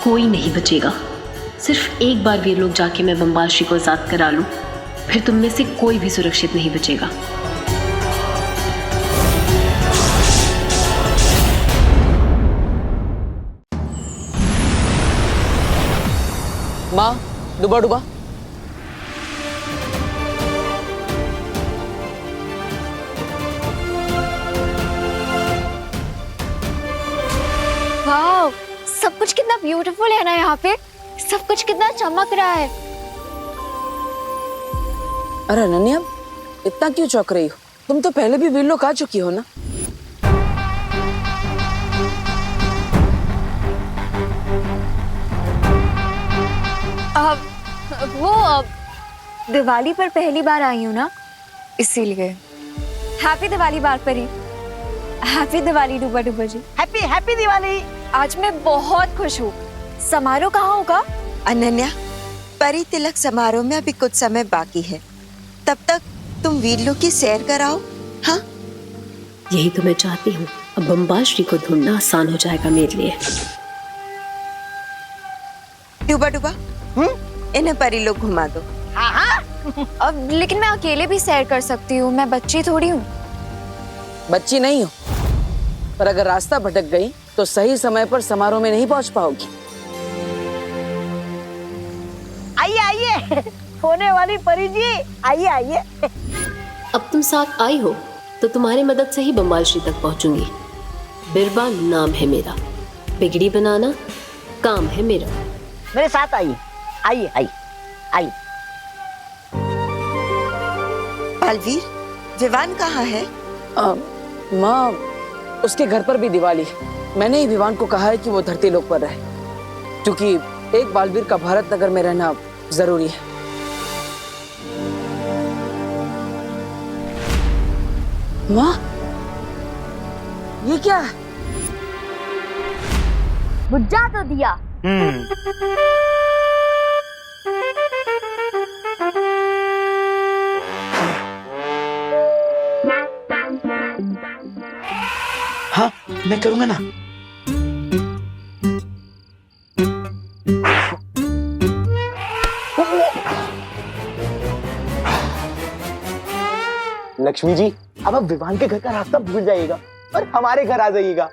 कोई नहीं बचेगा। सिर्फ एक बार वीर लोग जाके मैं बम्बाशी को आजाद करा लूं, फिर तुम में से कोई भी सुरक्षित नहीं बचेगा। माँ डुबा डुबा। वाओ, सब कुछ कितना ब्यूटीफुल है ना यहाँ पे। सब कुछ कितना चमक रहा है। अरे अनन्या, इतना क्यों चौंक रही हो? तुम तो पहले भी वीर लोग आ चुकी हो ना। दिवाली पर पहली बार आई हूँ ना, इसीलिए। हैप्पी दिवाली बार परी। हैप्पी दिवाली डुबा डुबा जी। Happy happy Diwali. आज मैं बहुत खुश हूँ। समारोह कहाँ होगा? अनन्या, परी तिलक समारोह में अभी कुछ समय बाकी है, तब तक तुम वीर लोग की सैर कराओ। हाँ, यही तो मैं चाहती हूँ। अब बम्बाश्री को ढूंढना आसान हो जाएगा मेरे लिए। डुबा डुबा, इन्हें परी लोग घुमा दो। हाँ हाँ। अब लेकिन मैं अकेले भी सैर कर सकती हूँ, मैं बच्ची थोड़ी हूँ। बच्ची नहीं हो, पर अगर रास्ता भटक गई तो सही समय पर समारोह में नहीं पहुंच पाओगी। आइए आइए, होने वाली परी जी, आइए आइए। अब तुम साथ आई हो तो तुम्हारी मदद से ही बम्बाश्री तक पहुंचूंगी। बिरबा नाम है मेरा, बिगड़ी बनाना काम है मेरा। मेरे साथ आइए, आइए आइए आइए। बालवीर, विवान कहाँ है? माँ, उसके घर पर भी दिवाली है। मैंने ही विवान को कहा है कि वो धरती लोक पर रहे, क्योंकि एक बालवीर का भारत नगर में रहना जरूरी है। माँ, ये क्या है? बुझा तो दिया। हाँ, मैं करूंगा ना। लक्ष्मी जी, अब आप विवान के घर का रास्ता भूल जाइएगा और हमारे घर आ जाइएगा।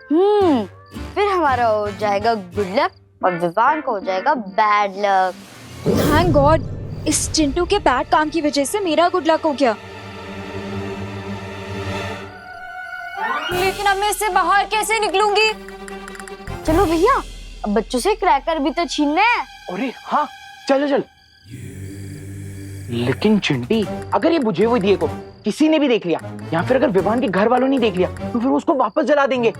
फिर हमारा हो जाएगा गुड लक और विवान को हो जाएगा बैड लक। थैंक गॉड, इस चिंटू के बैड काम की वजह से मेरा गुड लक हो गया। लेकिन अब मैं इससे बाहर कैसे निकलूंगी? चलो भैया, अब बच्चों से क्रैकर भी तो छीनने हैं। अरे हाँ, चलो चल। लेकिन चिंटी, अगर ये बुझे हुए दिए को किसी ने भी देख लिया या फिर अगर विवान के घर वालों ने देख लिया तो फिर उसको वापस जला देंगे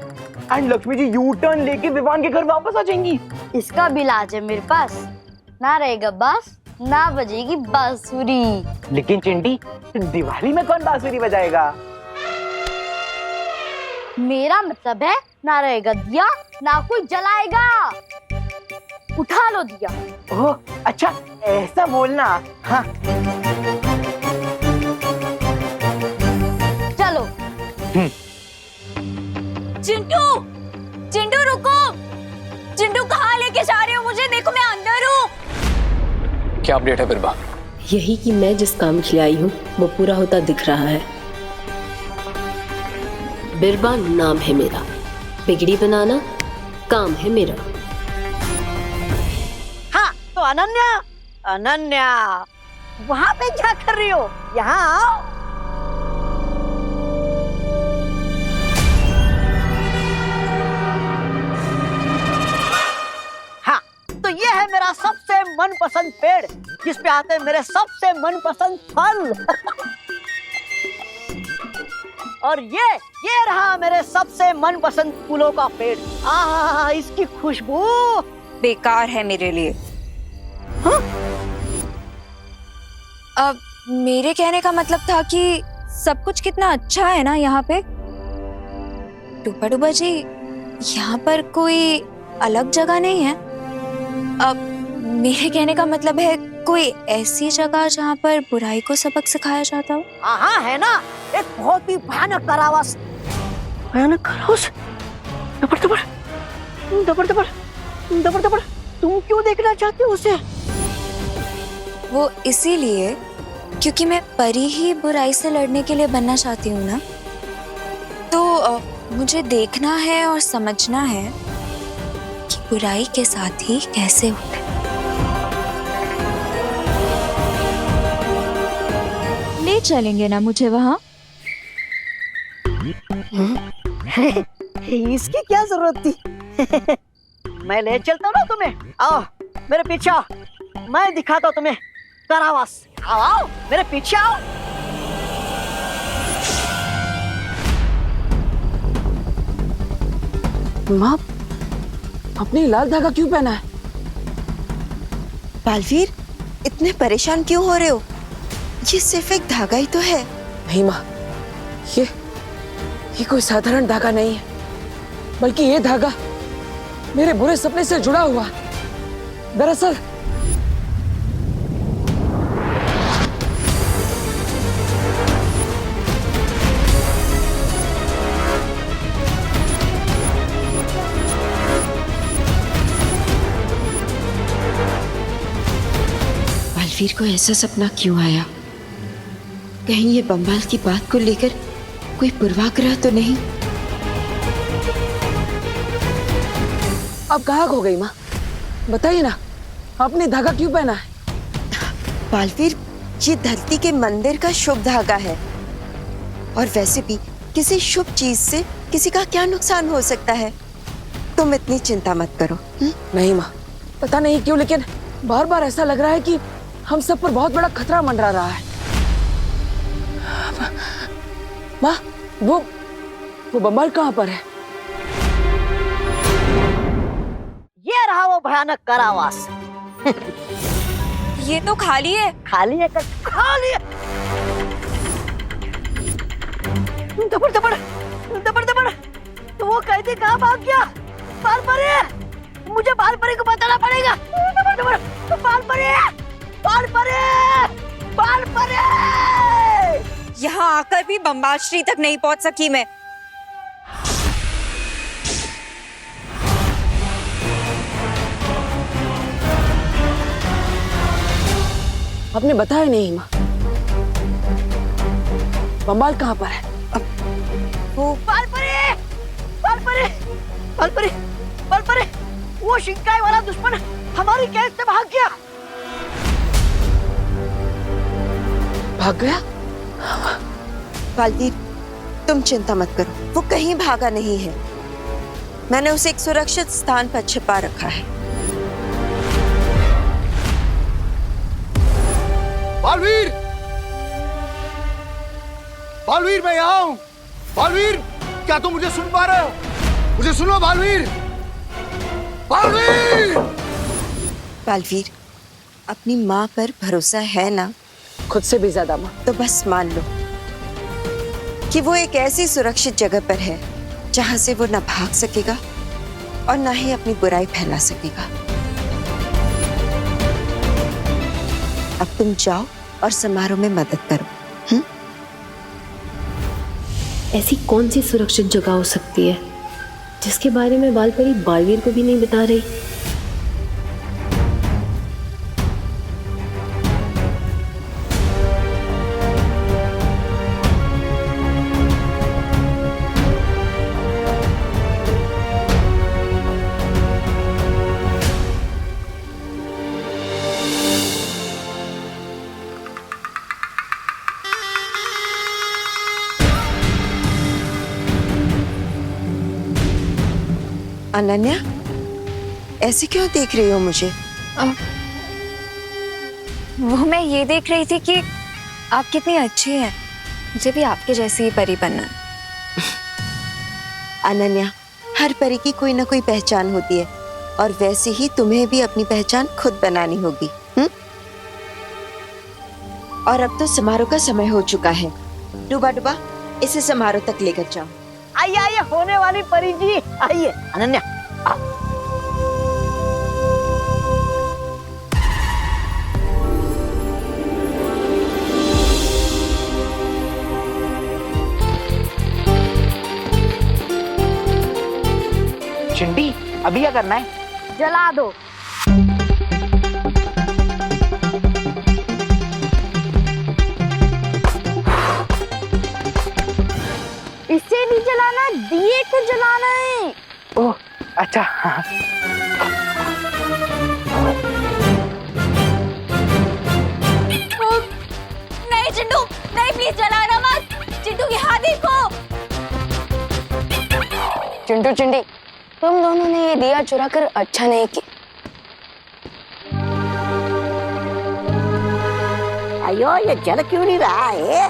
and Lakshmi ji U turn लेके विवान के घर वापस आ जाएंगी। इसका भी इलाज है मेरे पास। ना रहेगा बांस, ना बजेगी बांसुरी। लेकिन चिंटी, दिवाली में कौन बांसुरी बजाएगा? मेरा मतलब है ना रहेगा दिया, ना कोई जलाएगा। उठा लो दिया। ओह अच्छा, ऐसा बोलना। हाँ चलो। चिंटू, चिंटू रुको। चिंटू कहाँ लेके जा रहे हो मुझे? देखो मैं अंदर हूँ। क्या अपडेट है बिरबा? यही कि मैं जिस काम के लिए आई हूँ वो पूरा होता दिख रहा है। बिरबा नाम है मेरा, बिगड़ी बनाना काम है मेरा। हाँ तो अनन्या, अनन्या वहाँ पे क्या कर रही हो? यहाँ आओ। हाँ तो ये है मेरा सबसे मनपसंद पेड़ जिस पे आते हैं मेरे सबसे मनपसंद फल। और ये रहा मेरे सबसे मनपसंद फूलों का पेड़। आहा, इसकी खुशबू बेकार है मेरे लिए। हाँ? अब मेरे कहने का मतलब था कि सब कुछ कितना अच्छा है ना यहाँ पे। डूबा डूबा जी, यहाँ पर कोई अलग जगह नहीं है। अब मेरे कहने का मतलब है कोई ऐसी जगह जहाँ पर बुराई को सबक सिखाया जाता हो। हाँ है ना, एक बहुत ही भयानक कारावास। भयानक कारावास? दबर दबर दबर दबर दबर दबर, तुम क्यों देखना चाहते हो उसे? वो इसीलिए क्योंकि मैं परी ही बुराई से लड़ने के लिए बनना चाहती हूँ ना। तो मुझे देखना है और समझना है कि बुराई के साथ ही कैसे होते। ले चलेंगे ना मुझे वहाँ? इसकी क्या जरूरत थी? मैं ले चलता हूँ ना तुम्हें। आओ मेरे पीछे आओ, मैं दिखाता हूँ तुम्हें कारावास। आओ आओ मेरे पीछे आओ। माँ, अपने लाल धागा क्यों पहना है? बालवीर, इतने परेशान क्यों हो रहे हो? ये सिर्फ एक धागा ही तो है। नहीं माँ, ये कोई साधारण धागा नहीं है, बल्कि ये धागा मेरे बुरे सपने से जुड़ा हुआ है। दरअसल बालवीर को ऐसा सपना क्यों आया? कहीं ये बम्बाल की बात को लेकर कोई पूर्वाग्रह तो नहीं? अब कहाँ खो गई माँ? बताइए ना, आपने धागा क्यों पहना है? बालवीर, ये धरती के मंदिर का शुभ धागा है और वैसे भी किसी शुभ चीज से किसी का क्या नुकसान हो सकता है? तुम इतनी चिंता मत करो। नहीं माँ, पता नहीं क्यों लेकिन बार बार ऐसा लग रहा है कि हम सब पर बहुत बड़ा खतरा मंडरा रहा है। माँ, वो बम्बाल कहाँ पर है? ये रहा वो भयानक कारावास। ये तो खाली है। खाली है कर खाली है। दबर दबर दबर दबर, तो वो कैदी कहाँ भाग गया? बाल परे, मुझे बाल परे को बताना पड़ेगा। दबर दबर, बाल परे, बाल परे, बाल परे। यहाँ आकर भी बम्बाल श्री तक नहीं पहुँच सकी मैं। आपने बताया नहीं माँ, बम्बाल कहाँ पर है? वो बाल परे, बालपरी, बालपरी, बालपरी, वो शिंकाई वाला दुश्मन हमारी कैद से भाग गया। भाग गया? बालवीर, तुम चिंता मत करो, वो कहीं भागा नहीं है। मैंने उसे एक सुरक्षित स्थान पर छिपा रखा है। बालवीर, बालवीर, मैं यहाँ हूँ। बालवीर, क्या तुम मुझे सुन पा रहे हो? मुझे सुनो बालवीर, बालवीर। बालवीर, अपनी माँ पर भरोसा है ना? खुद से भी ज्यादा माँ। तो बस मान लो कि वो एक ऐसी सुरक्षित जगह पर है जहां से वो ना भाग सकेगा और ना ही अपनी बुराई फैला सकेगा। अब तुम जाओ और समारोह में मदद करो। ऐसी कौन सी सुरक्षित जगह हो सकती है जिसके बारे में बालपरी बालवीर को भी नहीं बता रही? अनन्या, ऐसे क्यों देख रही हो मुझे? वो मैं ये देख रही थी कि आप कितनी अच्छी हैं। मुझे भी आपके जैसी ही परी बनना है। अनन्या, हर परी की कोई ना कोई पहचान होती है और वैसे ही तुम्हें भी अपनी पहचान खुद बनानी होगी। और अब तो समारोह का समय हो चुका है। डूबा डूबा, इसे समारोह तक लेकर जाओ। आइए आइए होने वाली परी जी, आइए। अनन्या, आओ। चिंटी, अभी क्या करना है? जला दो। इसे नहीं जलाना, दिए को जलाना है। ओह, अच्छा। नहीं चिंटू, नहीं प्लीज जलाना मत। चिंटू यहाँ देखो। चिंटू चिंटी, तुम दोनों ने ये दिया चुरा कर अच्छा नहीं किया। अयो, ये जल क्यों नहीं रहा है?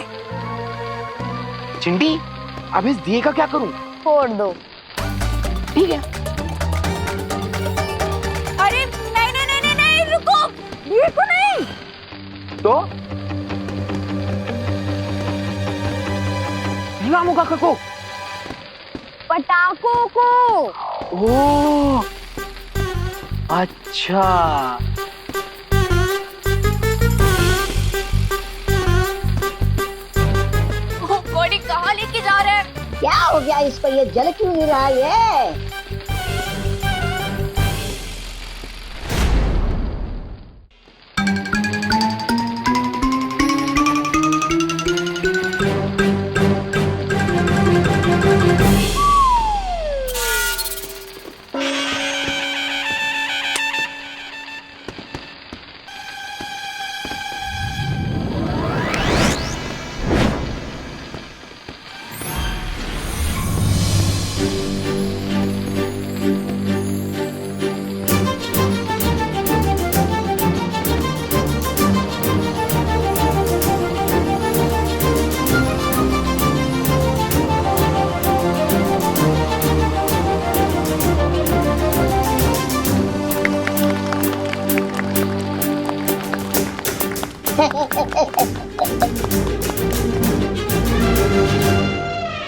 चिंटी, अब इस दिए का क्या करूं? फोड़ दो। ठीक है। अरे नहीं नहीं नहीं नहीं, नहीं रुको, दिए को नहीं। तो लामोगा को, पटाखों को। ओह, अच्छा। बॉडी कहाँ लेके जा रहे हैं? क्या हो गया इस पर? ये जल क्यों नहीं रहा है?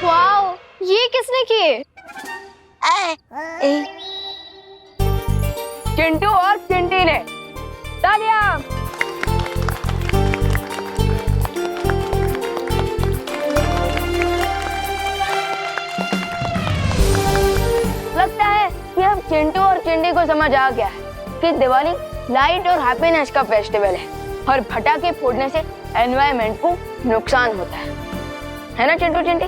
वाओ, ये किसने किए? चिंटू और चिंटी ने। तालियां। लगता है कि अब चिंटू और चिंटी को समझ आ गया है कि दिवाली लाइट और हैप्पीनेस का फेस्टिवल है और पटाखे फोड़ने से एनवायरनमेंट को नुकसान होता है ना चिंटू चिंटी?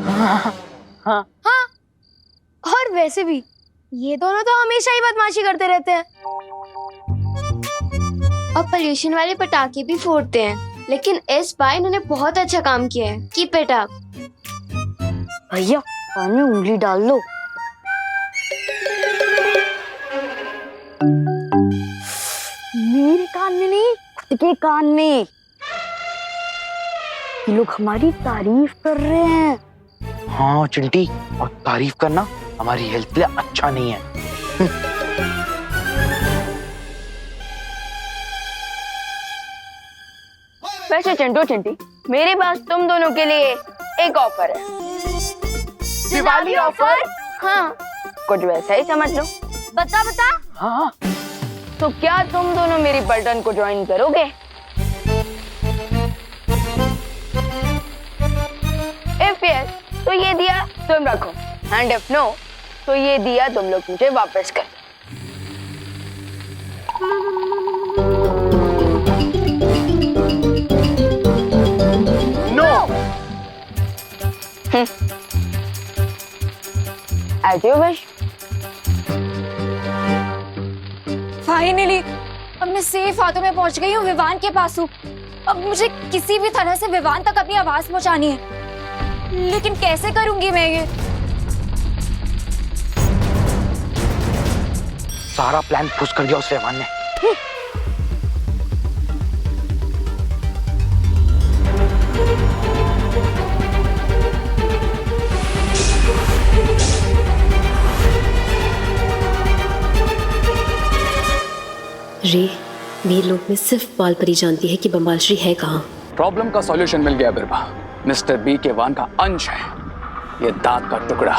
हाँ, और वैसे भी ये दोनों तो हमेशा ही बदमाशी करते रहते हैं और पोल्यूशन वाले पटाखे भी फोड़ते हैं, लेकिन इस बार इन्होंने बहुत अच्छा काम किया है। Keep it up. भैया कान में उंगली डाल लो। मेरे कान में नहीं, खुद के कान में। ये लोग हमारी तारीफ कर रहे हैं। हाँ चिंटी, और तारीफ करना हमारी हेल्थ के लिए अच्छा नहीं है। वैसे चिंटू चिंटी, मेरे पास तुम दोनों के लिए एक ऑफर है। दिवाली ऑफर? हाँ, कुछ वैसा ही समझ लो। बता बता। हाँ, तो क्या तुम दोनों मेरी पलटन को ज्वाइन करोगे? इफ यस, तो ये दिया तुम रखो, एंड इफ नो, तो ये दिया तुम लोग मुझे वापस कर। No. As you wish. Finally अब मैं सेफ हाथों में पहुंच गई हूँ, विवान के पास हूँ। अब मुझे किसी भी तरह से विवान तक अपनी आवाज पहुंचानी है, लेकिन कैसे करूंगी मैं ये? सारा प्लान फुस कर दिया उस विवान ने। रे, वीर लोक में सिर्फ बालपरी जानती है कि बम्बाल श्री है कहाँ। प्रॉब्लम का सॉल्यूशन मिल गया बिरबा। मिस्टर बी के वान का अंश है ये दांत का टुकड़ा।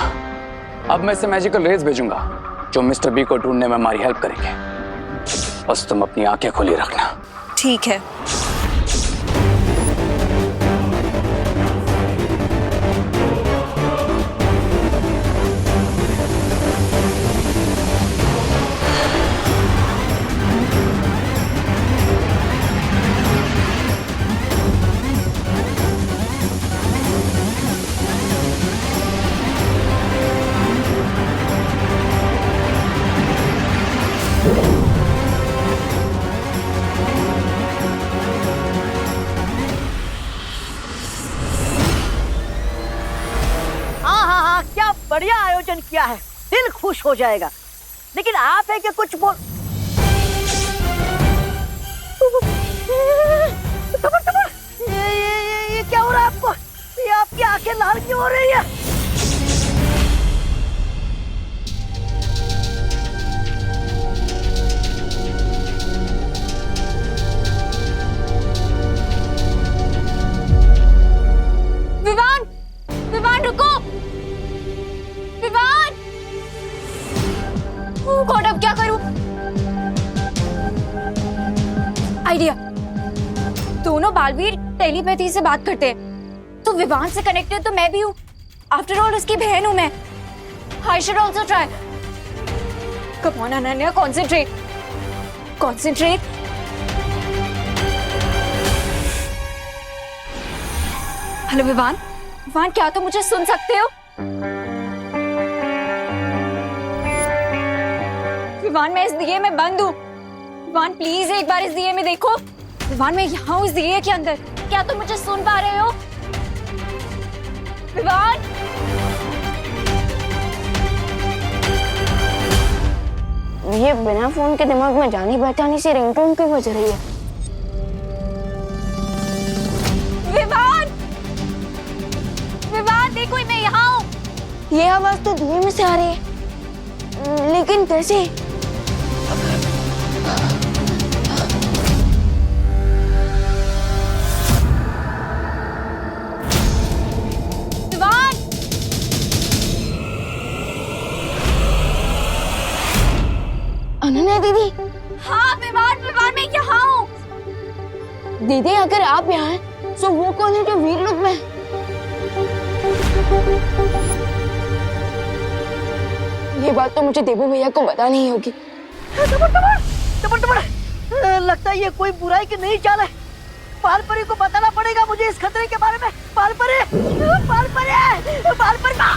अब मैं इसे मैजिकल रेज भेजूंगा जो मिस्टर बी को ढूंढने में हमारी हेल्प करेंगे। बस तुम अपनी आंखें खुली रखना। ठीक है। बढ़िया आयोजन किया है, दिल खुश हो जाएगा। लेकिन आप है कि कुछ बोल। ये क्या हो रहा है आपको? ये आपकी आंखें लाल क्यों हो रही है? विवान, विवान रुको। विवान, ओह गॉड, अब क्या करूं? आइडिया। दोनों बालवीर टेलीपैथी से बात करते हैं, तो विवान से कनेक्टेड तो मैं भी हूँ। आफ्टर ऑल उसकी बहन हूँ मैं। I should also try. Come on Ananya, concentrate, concentrate. Hello Vivaan, Vivaan क्या तुम मुझे सुन सकते हो? विवान, मैं इस दिए में बंद हूँ। विवान प्लीज एक बार इस दिए में देखो। विवान, मैं यहाँ हूँ इस दिए के अंदर। क्या तुम मुझे सुन पा रहे हो? विवान, ये बिना फोन के दिमाग में जानी पहचानी सी रिंगटोन क्यों बज रही है? विवान, विवान देखो मैं यहाँ हूँ। ये आवाज तो दिए में से आ रही है, लेकिन कैसे? विवान, अनन्या दीदी। हाँ विवान, विवान मैं यहाँ हूँ। दीदी अगर आप यहाँ हैं, तो वो कौन है जो वीर लोक में? ये बात तो मुझे देवू भैया को बतानी ही होगी। लगता है ये कोई बुराई की नहीं चाल है। बालपरी को बताना पड़ेगा मुझे इस खतरे के बारे में। बालपरी, बालपरी, बालपरी माँ।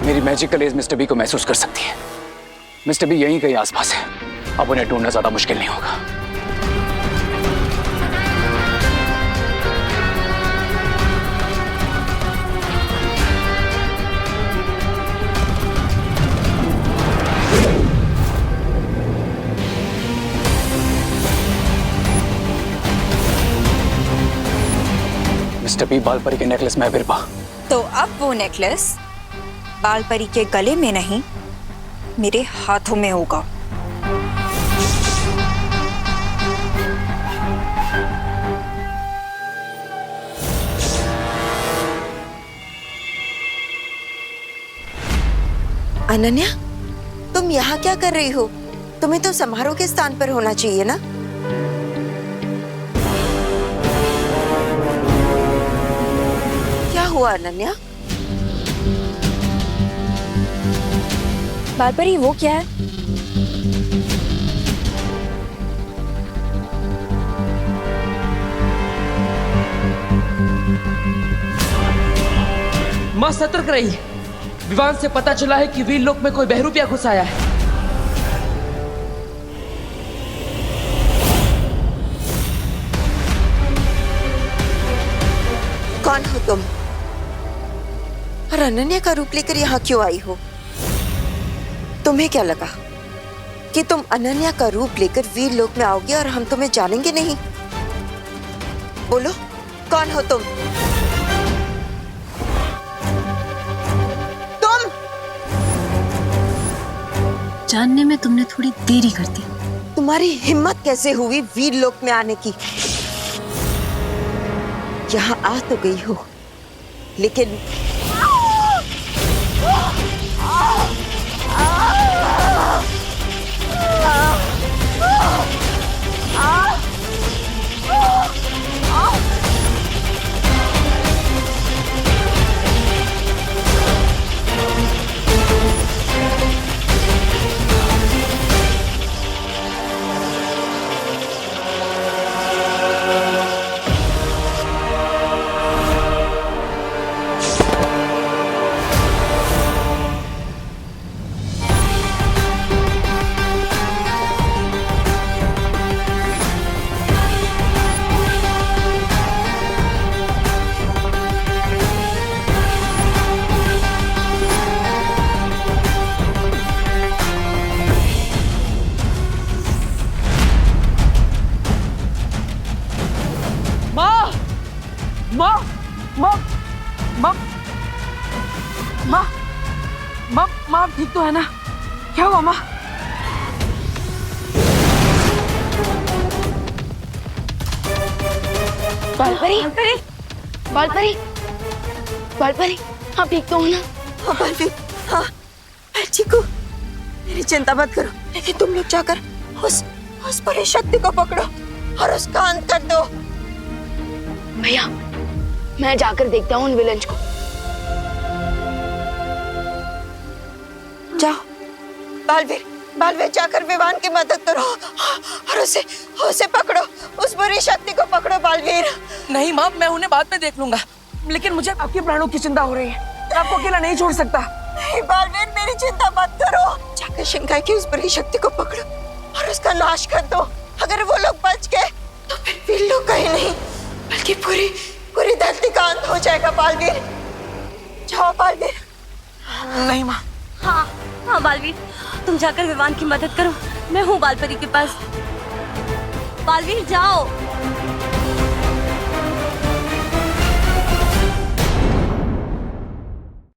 मेरी मैजिकल एज मिस्टर बी को महसूस कर सकती है। मिस्टर बी यहीं कहीं आसपास है। अब उन्हें ढूंढना ज्यादा मुश्किल नहीं होगा। मिस्टर बी, बालपरी के नेकलेस में बिरपा। तो अब वो नेकलेस बालपरी के गले में नहीं, मेरे हाथों में होगा। अनन्या, तुम यहाँ क्या कर रही हो? तुम्हें तो समारोह के स्थान पर होना चाहिए ना। क्या हुआ अनन्या? बालपरी, वो क्या है? माँ सतर्क रही। विवान से पता चला है कि वीर लोक में कोई बहरूपिया घुस आया है। कौन हो तुम? और अनन्या का रूप लेकर यहाँ क्यों आई हो? तुम्हें क्या लगा कि तुम अनन्या का रूप लेकर वीर लोक में आओगे और हम तुम्हें जानेंगे नहीं? बोलो, कौन हो तुम? तुम जानने में तुमने थोड़ी देरी कर दी। तुम्हारी हिम्मत कैसे हुई वीर लोक में आने की? यहाँ आ तो गई हो, लेकिन माँ ठीक तो है ना? क्या हुआ माँ? बालपरी, बालपरी, बालपरी, आप ठीक तो हो ना? हाँ बालवीर, हाँ मैं ठीक हूँ। मेरी चिंता मत करो, लेकिन तुम लोग जाकर उस परी शक्ति को पकड़ो और उसका अंत कर दो। भैया, मैं जाकर देखता हूँ उन विलन्स को। जाओ बालवीर, जाकर विवान की मदद करो और उसे पकड़ो, उस बुरी शक्ति को पकड़ो बालवीर। नहीं माँ, मैं उन्हें बाद में देख लूंगा, लेकिन मुझे आपके प्राणों की चिंता हो रही है। मैं आपको अकेला नहीं छोड़ सकता। नहीं बालवीर, मेरी चिंता मत करो। जाकर शिंकाई की उस बुरी शक्ति को पकड़ो और उसका नाश कर दो। अगर वो लोग बच गए तो फिर वीर लोग कहीं नहीं, बल्कि पूरी धरती का अंत हो जाएगा बालवीर। जाओ बालवीर। नहीं माँ। हाँ बालवीर, तुम जाकर विवान की मदद करो। मैं हूँ बालपरी के पास। बालवीर जाओ।